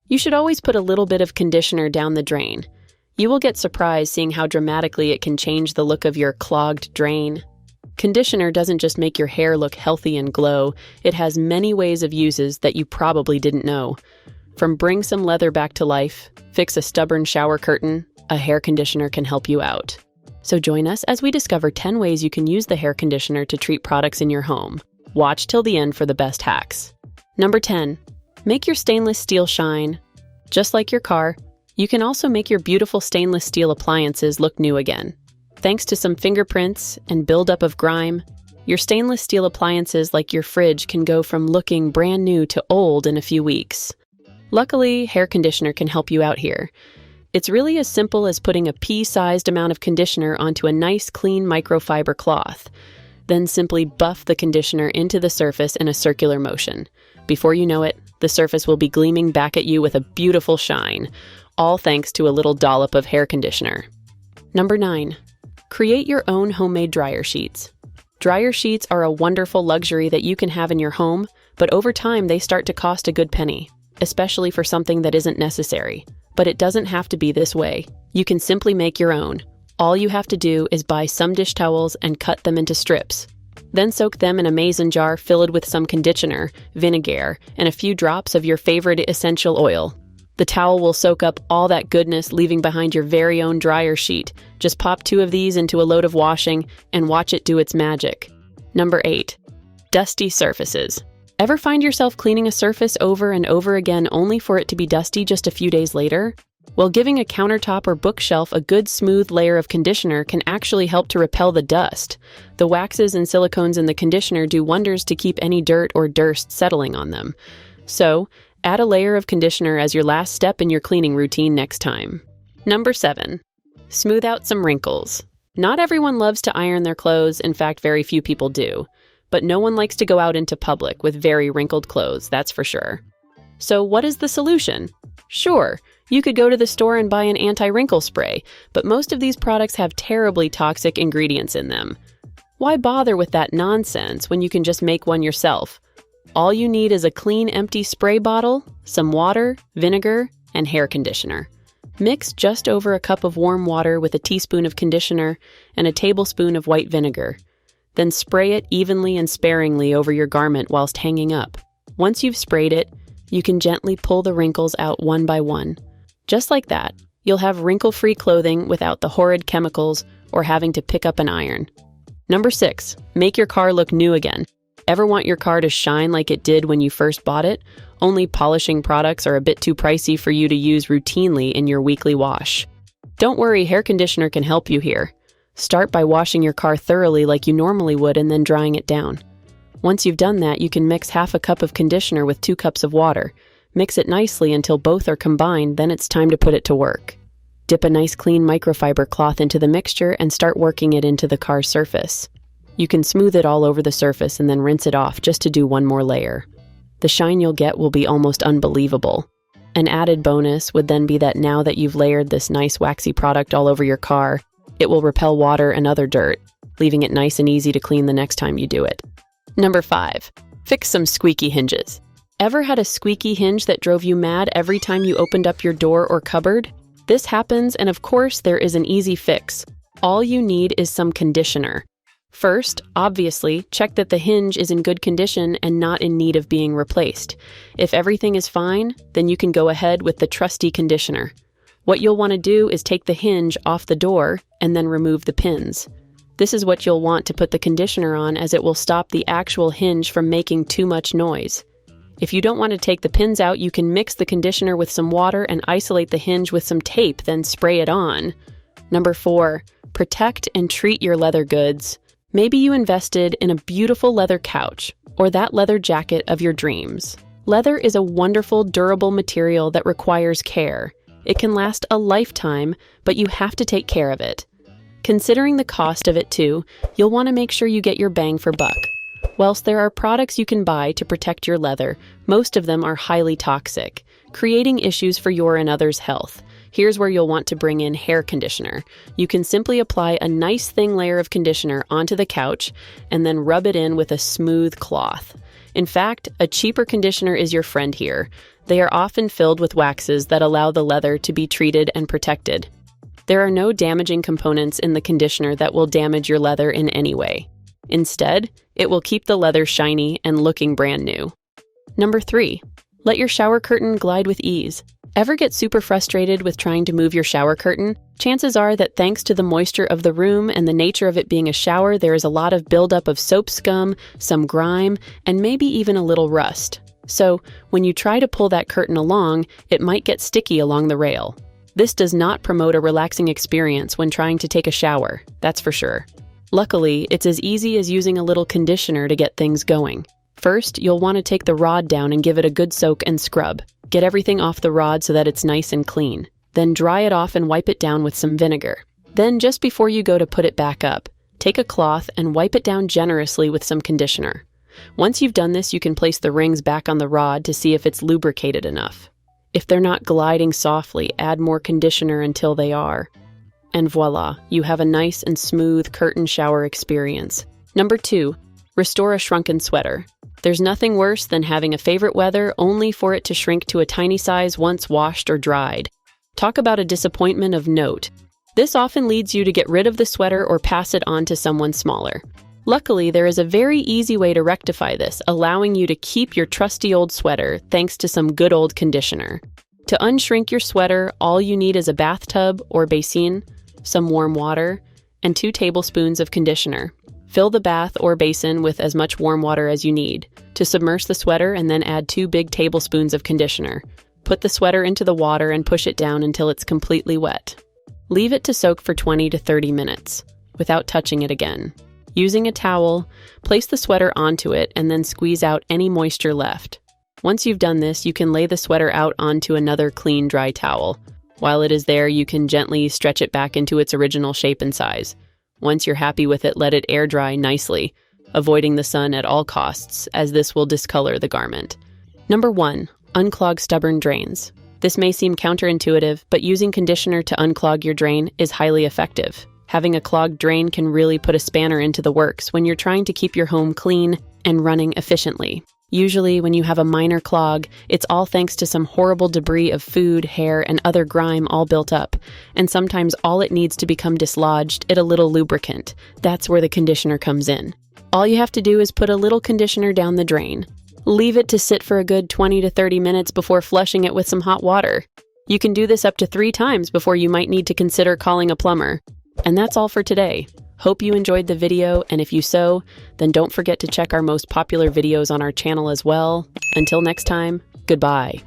You should always put a little bit of conditioner down the drain. You will get surprised seeing how dramatically it can change the look of your clogged drain. Conditioner doesn't just make your hair look healthy and glow, it has many ways of uses that you probably didn't know. From bring some leather back to life, fix a stubborn shower curtain, a hair conditioner can help you out. So join us as we discover 10 ways you can use the hair conditioner to treat products in your home. Watch till the end for the best hacks. Number 10. Make your stainless steel shine. Just like your car, you can also make your beautiful stainless steel appliances look new again. Thanks to some fingerprints and buildup of grime, your stainless steel appliances like your fridge can go from looking brand new to old in a few weeks. Luckily, hair conditioner can help you out here. It's really as simple as putting a pea-sized amount of conditioner onto a nice clean microfiber cloth. Then simply buff the conditioner into the surface in a circular motion. Before you know it, the surface will be gleaming back at you with a beautiful shine, all thanks to a little dollop of hair conditioner. Number 9. Create your own homemade dryer sheets. Dryer sheets are a wonderful luxury that you can have in your home, but over time they start to cost a good penny, especially for something that isn't necessary. But it doesn't have to be this way. You can simply make your own. All you have to do is buy some dish towels and cut them into strips. Then soak them in a mason jar filled with some conditioner, vinegar, and a few drops of your favorite essential oil. The towel will soak up all that goodness, leaving behind your very own dryer sheet. Just pop 2 of these into a load of washing and watch it do its magic. Number 8. Dusty surfaces. Ever find yourself cleaning a surface over and over again only for it to be dusty just a few days later? Well, giving a countertop or bookshelf a good smooth layer of conditioner can actually help to repel the dust. The waxes and silicones in the conditioner do wonders to keep any dirt or durst settling on them. So, add a layer of conditioner as your last step in your cleaning routine next time. Number 7. Smooth out some wrinkles. Not everyone loves to iron their clothes, in fact, very few people do. But no one likes to go out into public with very wrinkled clothes, that's for sure. So what is the solution? Sure, you could go to the store and buy an anti-wrinkle spray, but most of these products have terribly toxic ingredients in them. Why bother with that nonsense when you can just make one yourself? All you need is a clean, empty spray bottle, some water, vinegar, and hair conditioner. Mix just over a cup of warm water with a teaspoon of conditioner and a tablespoon of white vinegar. Then spray it evenly and sparingly over your garment whilst hanging up. Once you've sprayed it, you can gently pull the wrinkles out one by one. Just like that, you'll have wrinkle-free clothing without the horrid chemicals or having to pick up an iron. Number 6, make your car look new again. Ever want your car to shine like it did when you first bought it? Only polishing products are a bit too pricey for you to use routinely in your weekly wash. Don't worry, hair conditioner can help you here. Start by washing your car thoroughly like you normally would and then drying it down. Once you've done that, you can mix half a cup of conditioner with 2 cups of water. Mix it nicely until both are combined, then it's time to put it to work. Dip a nice clean microfiber cloth into the mixture and start working it into the car's surface. You can smooth it all over the surface and then rinse it off just to do one more layer. The shine you'll get will be almost unbelievable. An added bonus would then be that now that you've layered this nice waxy product all over your car, it will repel water and other dirt, leaving it nice and easy to clean the next time you do it. Number 5. Fix some squeaky hinges. Ever had a squeaky hinge that drove you mad every time you opened up your door or cupboard? This happens, and of course, there is an easy fix. All you need is some conditioner. First, obviously, check that the hinge is in good condition and not in need of being replaced. If everything is fine, then you can go ahead with the trusty conditioner. What you'll want to do is take the hinge off the door and then remove the pins. This is what you'll want to put the conditioner on, as it will stop the actual hinge from making too much noise. If you don't want to take the pins out, you can mix the conditioner with some water and isolate the hinge with some tape, then spray it on. Number 4, protect and treat your leather goods. Maybe you invested in a beautiful leather couch or that leather jacket of your dreams. Leather is a wonderful, durable material that requires care. It can last a lifetime, but you have to take care of it. Considering the cost of it too, you'll want to make sure you get your bang for buck. Whilst there are products you can buy to protect your leather, most of them are highly toxic, creating issues for your and others' health. Here's where you'll want to bring in hair conditioner. You can simply apply a nice thin layer of conditioner onto the couch and then rub it in with a smooth cloth. In fact, a cheaper conditioner is your friend here. They are often filled with waxes that allow the leather to be treated and protected. There are no damaging components in the conditioner that will damage your leather in any way. Instead, it will keep the leather shiny and looking brand new. Number 3. Let your shower curtain glide with ease. Ever get super frustrated with trying to move your shower curtain? Chances are that thanks to the moisture of the room and the nature of it being a shower, there is a lot of buildup of soap scum, some grime, and maybe even a little rust. So, when you try to pull that curtain along, it might get sticky along the rail. This does not promote a relaxing experience when trying to take a shower, that's for sure. Luckily, it's as easy as using a little conditioner to get things going. First, you'll want to take the rod down and give it a good soak and scrub. Get everything off the rod so that it's nice and clean. Then dry it off and wipe it down with some vinegar. Then, just before you go to put it back up, take a cloth and wipe it down generously with some conditioner. Once you've done this, you can place the rings back on the rod to see if it's lubricated enough. If they're not gliding softly, add more conditioner until they are. And voila, you have a nice and smooth curtain shower experience. Number 2, restore a shrunken sweater. There's nothing worse than having a favorite weather only for it to shrink to a tiny size once washed or dried. Talk about a disappointment of note. This often leads you to get rid of the sweater or pass it on to someone smaller. Luckily, there is a very easy way to rectify this, allowing you to keep your trusty old sweater thanks to some good old conditioner. To unshrink your sweater, all you need is a bathtub or basin, some warm water, and 2 tablespoons of conditioner. Fill the bath or basin with as much warm water as you need. To submerge the sweater and then add 2 big tablespoons of conditioner. Put the sweater into the water and push it down until it's completely wet. Leave it to soak for 20 to 30 minutes, without touching it again. Using a towel, place the sweater onto it and then squeeze out any moisture left. Once you've done this, you can lay the sweater out onto another clean, dry towel. While it is there, you can gently stretch it back into its original shape and size. Once you're happy with it, let it air dry nicely, avoiding the sun at all costs, as this will discolor the garment. Number 1, unclog stubborn drains. This may seem counterintuitive, but using conditioner to unclog your drain is highly effective. Having a clogged drain can really put a spanner into the works when you're trying to keep your home clean and running efficiently. Usually, when you have a minor clog, it's all thanks to some horrible debris of food, hair, and other grime all built up. And sometimes all it needs to become dislodged is a little lubricant. That's where the conditioner comes in. All you have to do is put a little conditioner down the drain. Leave it to sit for a good 20 to 30 minutes before flushing it with some hot water. You can do this up to 3 times before you might need to consider calling a plumber. And that's all for today. Hope you enjoyed the video, and if you so, then don't forget to check our most popular videos on our channel as well. Until next time, goodbye.